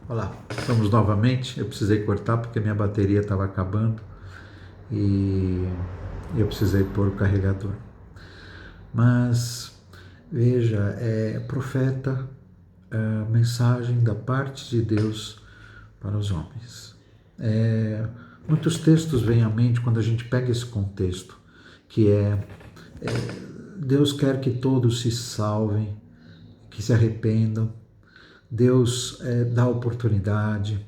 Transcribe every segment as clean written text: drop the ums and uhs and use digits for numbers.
Olá, estamos novamente. Eu precisei cortar porque minha bateria estava acabando e eu precisei pôr o carregador. Mas veja, profeta, mensagem da parte de Deus para os homens. Muitos textos vêm à mente quando a gente pega esse contexto, que Deus quer que todos se salvem, que se arrependam. Deus dá oportunidade.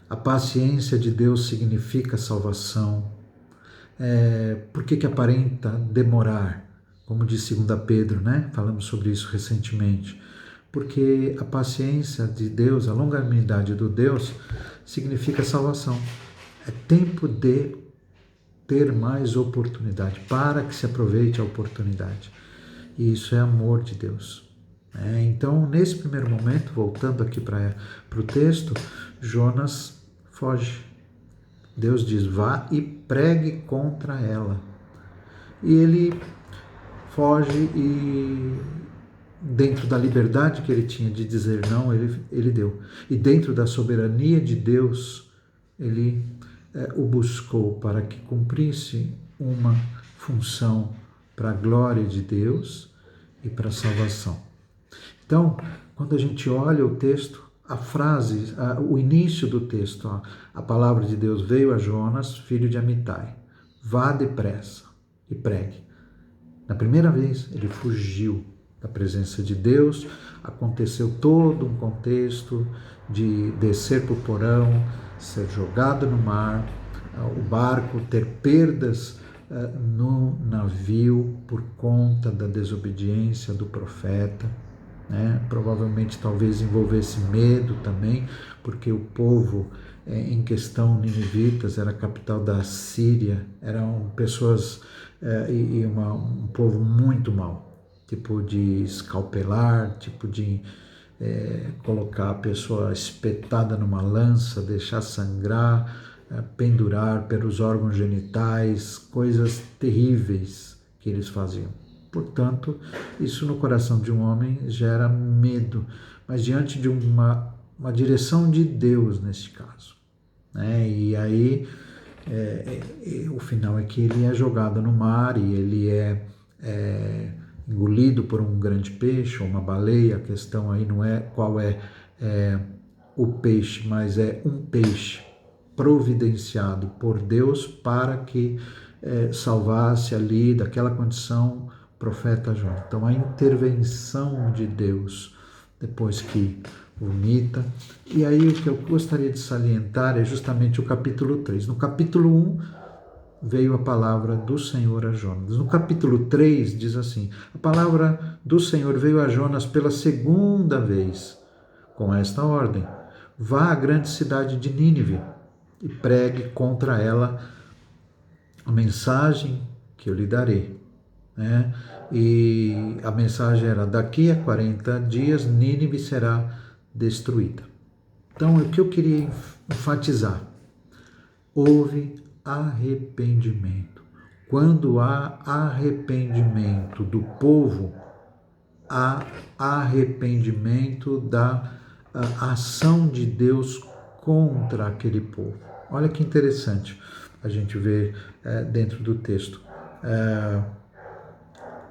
A paciência de Deus significa salvação. Por que aparenta demorar? Como diz 2 Pedro, né? Falamos sobre isso recentemente. Porque a paciência de Deus, a longanimidade do Deus, significa salvação. É tempo de ter mais oportunidade, para que se aproveite a oportunidade. E isso é amor de Deus. Então, nesse primeiro momento, voltando aqui para o texto, Jonas foge. Deus diz, vá e pregue contra ela. E ele foge e dentro da liberdade que ele tinha de dizer não, ele deu. E dentro da soberania de Deus, ele o buscou para que cumprisse uma função para a glória de Deus e para a salvação. Então, quando a gente olha o texto, a frase, o início do texto, a palavra de Deus veio a Jonas, filho de Amitai. Vá depressa e pregue. Na primeira vez, ele fugiu da presença de Deus, aconteceu todo um contexto de descer para o porão, ser jogado no mar, o barco ter perdas no navio por conta da desobediência do profeta. Provavelmente talvez envolvesse medo também, porque o povo em questão, ninivitas, era a capital da Síria, eram pessoas um povo muito mau, tipo de escalpelar, tipo de colocar a pessoa espetada numa lança, deixar sangrar, pendurar pelos órgãos genitais, coisas terríveis que eles faziam. Portanto, isso no coração de um homem gera medo, mas diante de uma direção de Deus neste caso. E aí, o final é que ele é jogado no mar e ele é engolido por um grande peixe ou uma baleia. A questão aí não é qual é o peixe, mas é um peixe providenciado por Deus para que salvasse ali daquela condição profeta Jonas. Então, a intervenção de Deus, depois que vomita. E aí, o que eu gostaria de salientar é justamente o capítulo 3. No capítulo 1, veio a palavra do Senhor a Jonas. No capítulo 3, diz assim, a palavra do Senhor veio a Jonas pela segunda vez, com esta ordem, vá à grande cidade de Nínive e pregue contra ela a mensagem que eu lhe darei. E a mensagem era, daqui a 40 dias Nínive será destruída. Então, o que eu queria enfatizar? Houve arrependimento. Quando há arrependimento do povo, há arrependimento da ação de Deus contra aquele povo. Olha que interessante a gente ver dentro do texto.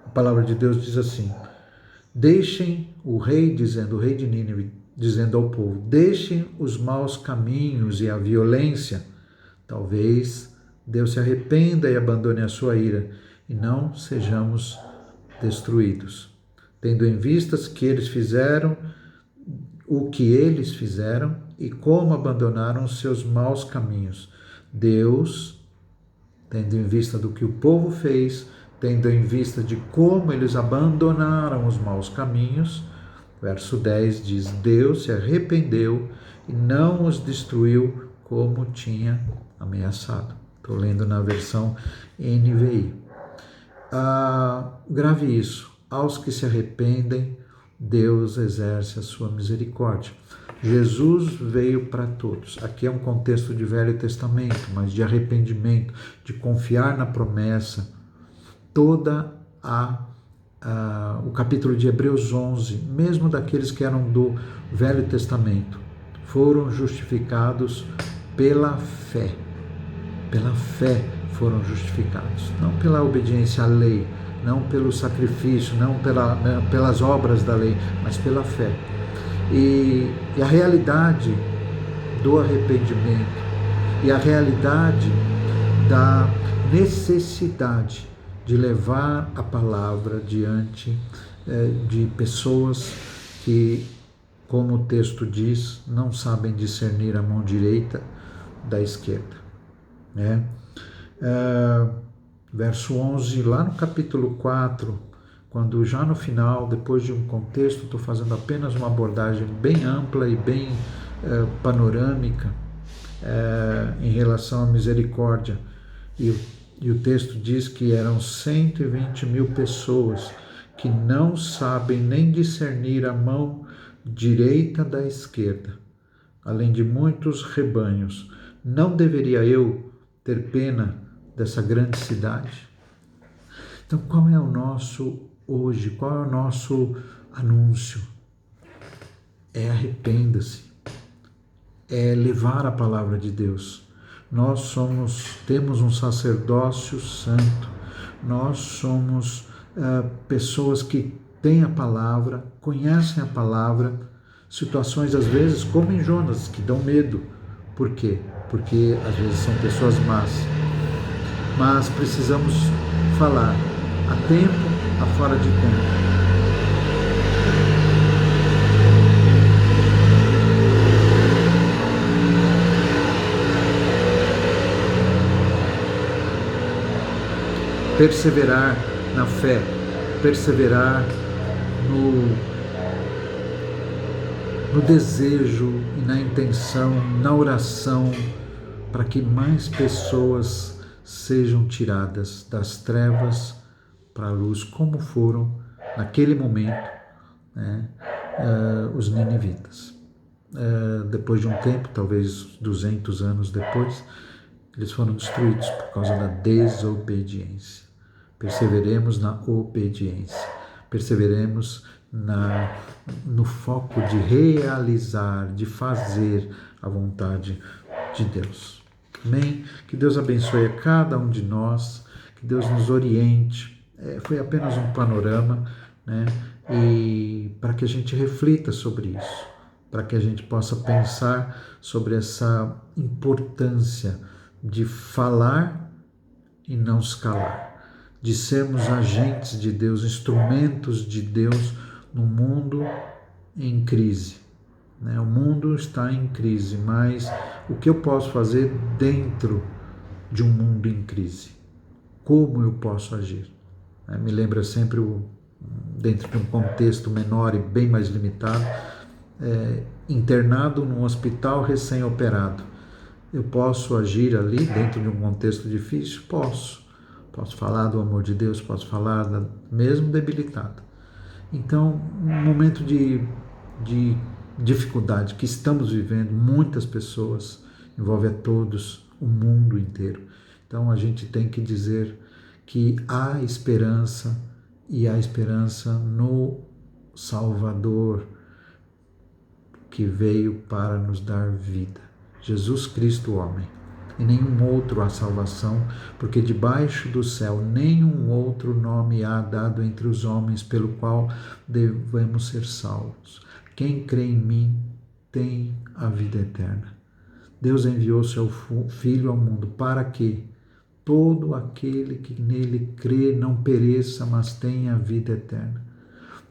A palavra de Deus diz assim, deixem o rei de Nínive, dizendo ao povo, deixem os maus caminhos e a violência. Talvez Deus se arrependa e abandone a sua ira, e não sejamos destruídos. Tendo em vistas que eles fizeram o que eles fizeram e como abandonaram os seus maus caminhos. Deus, tendo em vista do que o povo fez, tendo em vista de como eles abandonaram os maus caminhos, verso 10 diz, Deus se arrependeu e não os destruiu como tinha ameaçado. Estou lendo na versão NVI. Grave isso. Aos que se arrependem, Deus exerce a sua misericórdia. Jesus veio para todos. Aqui é um contexto de Velho Testamento, mas de arrependimento, de confiar na promessa. Toda o capítulo de Hebreus 11, mesmo daqueles que eram do Velho Testamento, foram justificados pela fé. Pela fé foram justificados, não pela obediência à lei, não pelo sacrifício, não pelas obras da lei, mas pela fé. E a realidade do arrependimento e a realidade da necessidade de levar a palavra diante de pessoas que, como o texto diz, não sabem discernir a mão direita da esquerda. Né? Verso 11, lá no capítulo 4, quando já no final, depois de um contexto, estou fazendo apenas uma abordagem bem ampla e bem panorâmica em relação à misericórdia. E o texto diz que eram 120 mil pessoas que não sabem nem discernir a mão direita da esquerda, além de muitos rebanhos. Não deveria eu ter pena dessa grande cidade? Então, qual é o nosso hoje? Qual é o nosso anúncio? É arrependa-se. É levar a palavra de Deus. Nós temos um sacerdócio santo. Nós somos pessoas que têm a palavra, conhecem a palavra. Situações, às vezes, como em Jonas, que dão medo. Por quê? Porque, às vezes, são pessoas más. Mas precisamos falar a tempo, a fora de tempo. Perseverar na fé, perseverar no desejo e na intenção, na oração, para que mais pessoas sejam tiradas das trevas para a luz, como foram naquele momento, né, os ninivitas. Depois de um tempo, talvez 200 anos depois, eles foram destruídos por causa da desobediência. Perseveremos na obediência, perseveremos no foco de realizar, de fazer a vontade de Deus. Amém? Que Deus abençoe a cada um de nós, que Deus nos oriente. Foi apenas um panorama, né? E para que a gente reflita sobre isso, para que a gente possa pensar sobre essa importância de falar e não se calar, de sermos agentes de Deus, instrumentos de Deus no mundo em crise. O mundo está em crise, mas o que eu posso fazer dentro de um mundo em crise? Como eu posso agir? Me lembra sempre, dentro de um contexto menor e bem mais limitado, internado num hospital recém-operado. Eu posso agir ali dentro de um contexto difícil? Posso. Posso falar do amor de Deus, posso falar mesmo debilitado. Então, um momento de dificuldade que estamos vivendo, muitas pessoas, envolve a todos, o mundo inteiro. Então, a gente tem que dizer que há esperança, e há esperança no Salvador, que veio para nos dar vida. Jesus Cristo, homem. E nenhum outro há salvação, porque debaixo do céu nenhum outro nome há dado entre os homens pelo qual devemos ser salvos. Quem crê em mim tem a vida eterna. Deus enviou seu Filho ao mundo para que todo aquele que nele crê não pereça, mas tenha a vida eterna.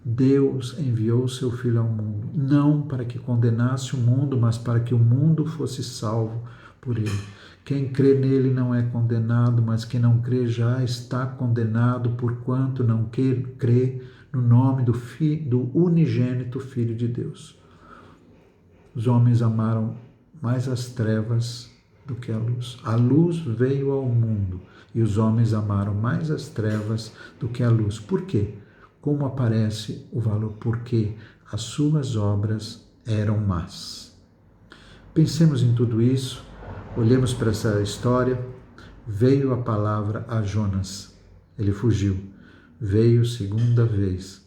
Deus enviou seu Filho ao mundo, não para que condenasse o mundo, mas para que o mundo fosse salvo por ele. Quem crê nele não é condenado, mas quem não crê já está condenado, porquanto não crê no nome do unigênito Filho de Deus. Os homens amaram mais as trevas do que a luz. A luz veio ao mundo e os homens amaram mais as trevas do que a luz. Por quê? Como aparece o valor? Porque as suas obras eram más. Pensemos em tudo isso, olhemos para essa história. Veio a palavra a Jonas, ele fugiu. Veio segunda vez,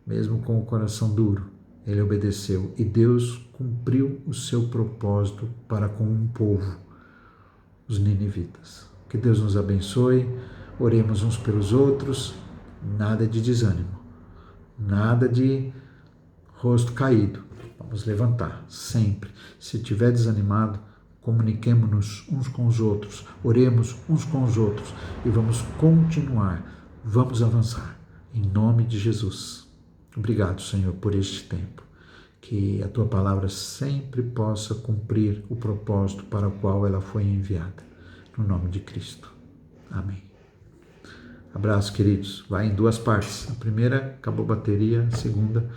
mesmo com o coração duro, ele obedeceu e Deus cumpriu o seu propósito para com um povo, os ninivitas. Que Deus nos abençoe, oremos uns pelos outros, nada de desânimo, nada de rosto caído. Vamos levantar sempre. Se estiver desanimado, comuniquemo-nos uns com os outros, oremos uns com os outros e vamos continuar, vamos avançar. Em nome de Jesus. Obrigado, Senhor, por este tempo. Que a Tua palavra sempre possa cumprir o propósito para o qual ela foi enviada. No nome de Cristo. Amém. Abraço, queridos. Vai em 2 partes. A primeira, acabou a bateria. A segunda,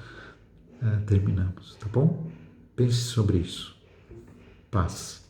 terminamos. Tá bom? Pense sobre isso. Paz.